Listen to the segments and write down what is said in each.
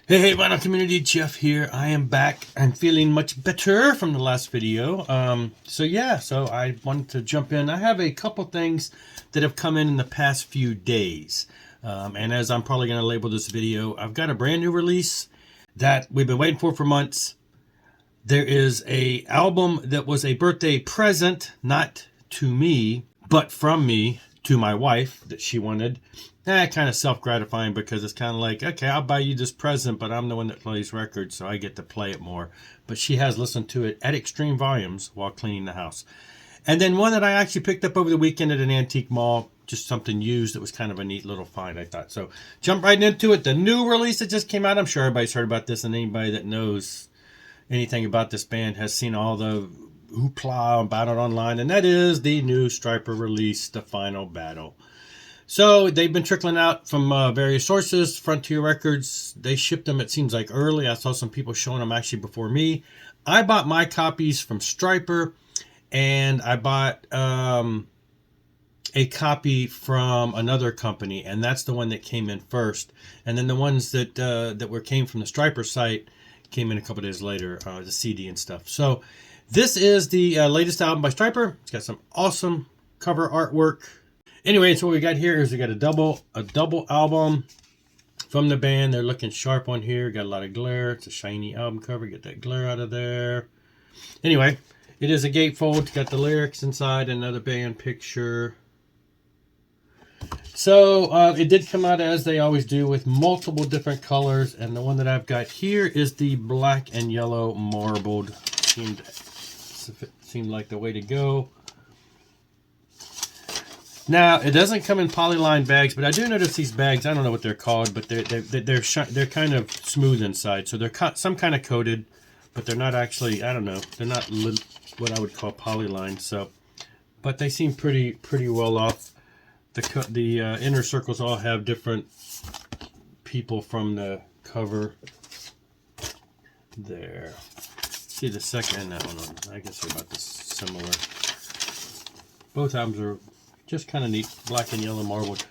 Hey, Vinyl Community, Jeff here. I am back. I'm feeling much better from the last video. So I wanted to jump in. I have a couple things that have come in the past few days. And as I'm probably going to label this video, I've got a brand new release that we've been waiting for months. There is a album that was a birthday present, not to me, but from me to my wife that she wanted. Kind of self-gratifying because it's kind of like, okay, I'll buy you this present, but I'm the one that plays records, so I get to play it more. But she has listened to it at extreme volumes while cleaning the house. And then one that I actually picked up over the weekend at an antique mall, just something used that was kind of a neat little find, I thought. So jump right into it. The new release that just came out, I'm sure everybody's heard about this, and anybody that knows anything about this band has seen all the hoopla about it online, and that is the new Stryper release, The Final Battle. So they've been trickling out from various sources. Frontier Records, they shipped them, it seems like, early. I saw some people showing them actually before me. I bought my copies from Stryper, and I bought a copy from another company, and that's the one that came in first. And then the ones that came from the Stryper site came in a couple days later, the CD and stuff. So this is the latest album by Stryper. It's got some awesome cover artwork. Anyway, so what we got here is we got a double album from the band. They're looking sharp on here. Got a lot of glare. It's a shiny album cover. Get that glare out of there. Anyway, it is a gatefold. It's got the lyrics inside, another band picture. So it did come out as they always do with multiple different colors. And the one that I've got here is the black and yellow marbled. Seemed like the way to go. Now, it doesn't come in polyline bags, but I do notice these bags, I don't know what they're called, but they're kind of smooth inside. So they're some kind of coated, but they're not actually, I don't know, they're not what I would call polyline. So, but they seem pretty well off. The inner circles all have different people from the cover. There. See the second and that one, I guess they're about this similar. Both albums are just kind of neat, black and yellow marbled.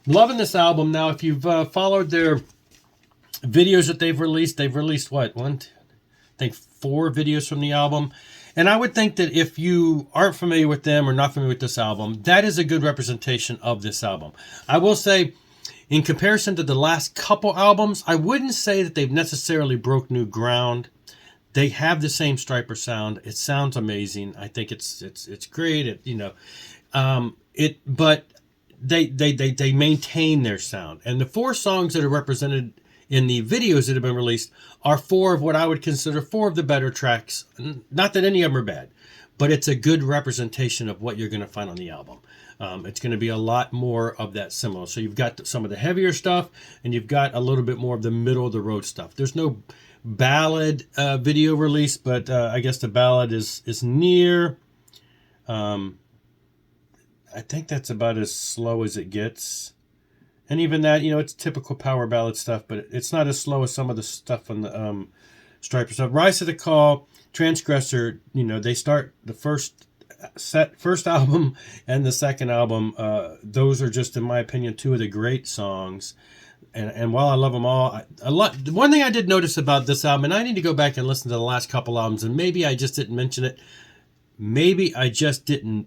Loving this album. Now, if you've followed their videos that they've released what? I think 4 videos from the album. And I would think that if you aren't familiar with them or not familiar with this album, that is a good representation of this album. I will say, in comparison to the last couple albums, I wouldn't say that they've necessarily broke new ground. They have the same Stryper sound. It sounds amazing. I think it's great. But they maintain their sound. And the 4 songs that are represented in the videos that have been released are 4 of what I would consider 4 of the better tracks. Not that any of them are bad, but it's a good representation of what you're going to find on the album. It's going to be a lot more of that similar. So you've got some of the heavier stuff, and you've got a little bit more of the middle of the road stuff. There's no ballad video release, but I guess the ballad is near. I think that's about as slow as it gets. And even that, it's typical power ballad stuff, but it's not as slow as some of the stuff on the Stryper stuff. Rise to the Call, Transgressor, they start the first album and the second album. Those are just, in my opinion, 2 of the great songs. And while I love them all, one thing I did notice about this album, and I need to go back and listen to the last couple albums, and maybe I just didn't mention it. Maybe I just didn't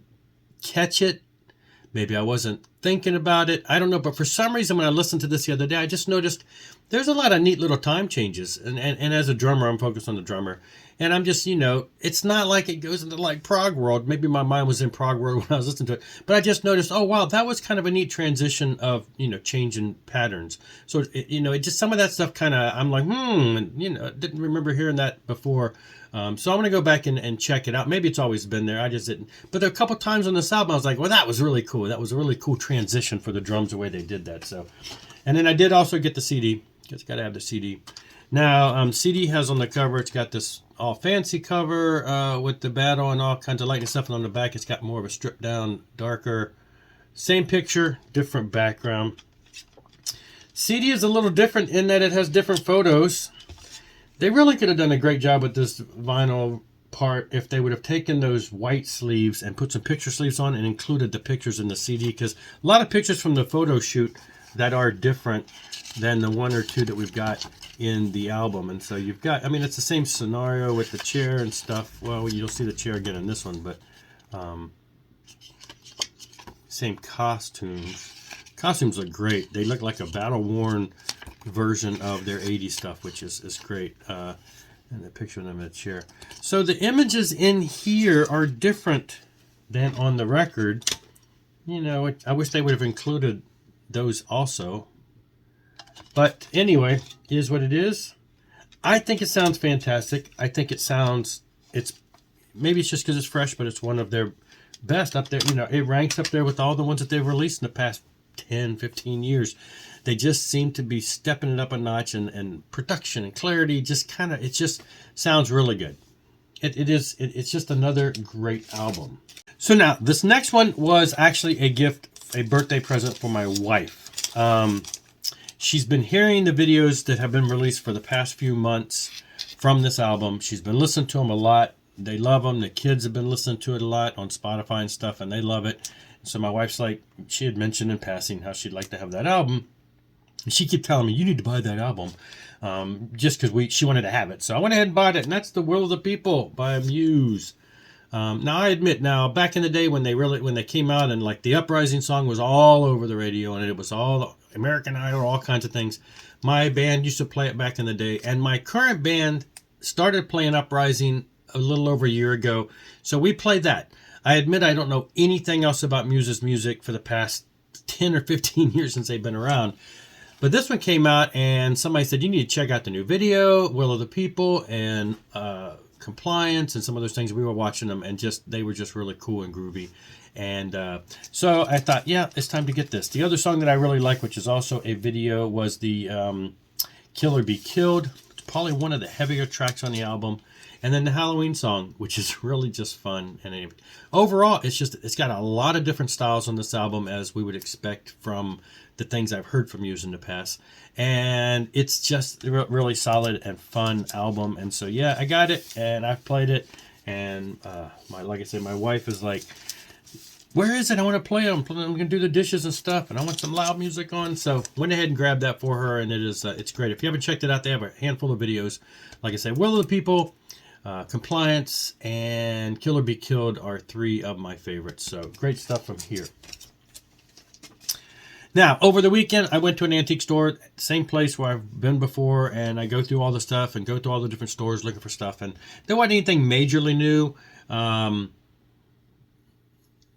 catch it. Maybe I wasn't thinking about it. I don't know. But for some reason, when I listened to this the other day, I just noticed there's a lot of neat little time changes. And as a drummer, I'm focused on the drummer. And I'm just, it's not like it goes into like prog world. Maybe my mind was in prog world when I was listening to it. But I just noticed, oh, wow, that was kind of a neat transition of, changing patterns. So, it just some of that stuff kind of, I'm like, and, didn't remember hearing that before. So I'm going to go back and check it out. Maybe it's always been there. I just didn't. But there are a couple times on this album I was like, well, that was really cool. That was a really cool transition for the drums, the way they did that. So, and then I did also get the CD. Because got to have the CD. Now, CD has on the cover, it's got this all fancy cover with the battle and all kinds of lighting stuff. And on the back, it's got more of a stripped down, darker. Same picture, different background. CD is a little different in that it has different photos. They really could have done a great job with this vinyl part if they would have taken those white sleeves and put some picture sleeves on and included the pictures in the CD, because a lot of pictures from the photo shoot that are different than the one or two that we've got in the album. And so you've got, I mean, it's the same scenario with the chair and stuff. Well, you'll see the chair again in this one, but same costumes. Costumes look great. They look like a battle-worn version of their 80s stuff, which is great. And the picture of them in a chair. So the images in here are different than on the record. You know, I wish they would have included those also. But anyway, it is what it is. I think it sounds fantastic. I think it sounds, maybe it's just because it's fresh, but it's one of their best up there. You know, it ranks up there with all the ones that they've released in the past 10, 15 years. They just seem to be stepping it up a notch, and production and clarity just kind of, it just sounds really good. It's just another great album. So now, this next one was actually a gift, a birthday present for my wife. She's been hearing the videos that have been released for the past few months from this album. She's been listening to them a lot. They love them. The kids have been listening to it a lot on Spotify and stuff, and they love it. So my wife's like, she had mentioned in passing how she'd like to have that album. And she kept telling me, you need to buy that album, just because she wanted to have it. So I went ahead and bought it, and that's The Will of the People by Muse. Now I admit, back in the day when they came out, and like the Uprising song was all over the radio, and it was all American Idol, all kinds of things. My band used to play it back in the day, and my current band started playing Uprising a little over a year ago, so we played that. I admit I don't know anything else about Muse's music for the past 10 or 15 years since they've been around. But this one came out, and somebody said, you need to check out the new video, Will of the People, and Compliance, and some of those things. We were watching them, and they were just really cool and groovy. And so I thought, yeah, it's time to get this. The other song that I really like, which is also a video, was the Kill or Be Killed. It's probably one of the heavier tracks on the album. And then the Halloween song, which is really just fun. And overall, it's got a lot of different styles on this album, as we would expect from the things I've heard from Muse in the past. And it's just a really solid and fun album. And so, yeah, I got it, and I've played it. And like I said, my wife is like, where is it? I want to play it. I'm going to do the dishes and stuff, and I want some loud music on. So went ahead and grabbed that for her, and it's great. If you haven't checked it out, they have a handful of videos. Like I said, Will of the People, Compliance, and Kill or Be Killed are three of my favorites. So great stuff from here. Now, over the weekend, I went to an antique store, same place where I've been before, and I go through all the stuff and go through all the different stores looking for stuff, and there wasn't anything majorly new.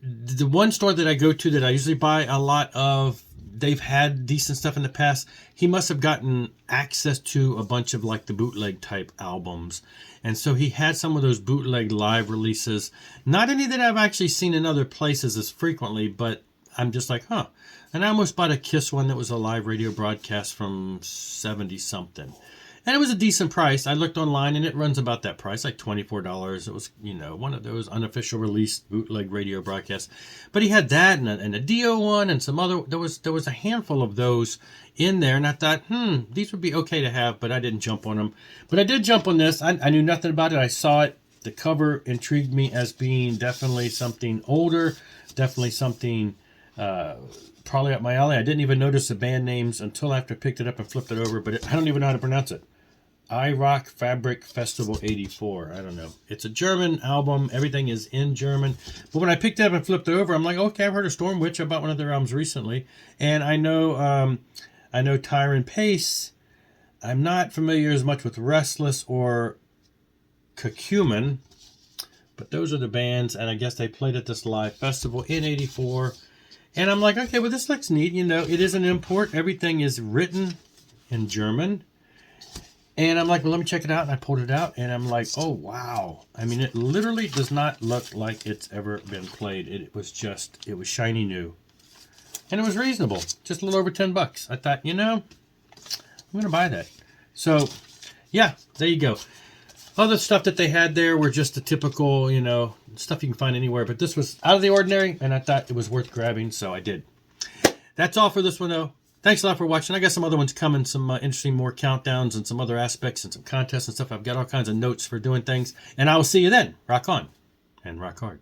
The one store that I go to that I usually buy a lot of, they've had decent stuff in the past. He must have gotten access to a bunch of like the bootleg type albums. And so he had some of those bootleg live releases. Not any that I've actually seen in other places as frequently, but I'm just like, huh. And I almost bought a Kiss one that was a live radio broadcast from 70-something. And it was a decent price. I looked online, and it runs about that price, like $24. It was, one of those unofficial released bootleg radio broadcasts. But he had that and a Dio one and some other. There was a handful of those in there, and I thought, these would be okay to have, but I didn't jump on them. But I did jump on this. I knew nothing about it. I saw it. The cover intrigued me as being definitely something older, definitely something probably up my alley. I didn't even notice the band names until after I picked it up and flipped it over, but I don't even know how to pronounce it. I Rock Fabric Festival 84. I don't know. It's a German album. Everything is in German. But when I picked it up and flipped it over, I'm like, okay, I've heard of Storm Witch. I bought one of their albums recently. And I know Tyrant Pace. I'm not familiar as much with Restless or Curcumin. But those are the bands. And I guess they played at this live festival in 84. And I'm like, okay, well, this looks neat. It is an import. Everything is written in German. And I'm like, well, let me check it out. And I pulled it out, and I'm like, oh, wow. I mean, it literally does not look like it's ever been played. It was shiny new. And it was reasonable. Just a little over $10. I thought, I'm going to buy that. So, yeah, there you go. Other stuff that they had there were just the typical, stuff you can find anywhere. But this was out of the ordinary, and I thought it was worth grabbing, so I did. That's all for this one, though. Thanks a lot for watching. I got some other ones coming, some interesting more countdowns and some other aspects and some contests and stuff. I've got all kinds of notes for doing things. And I will see you then. Rock on and rock hard.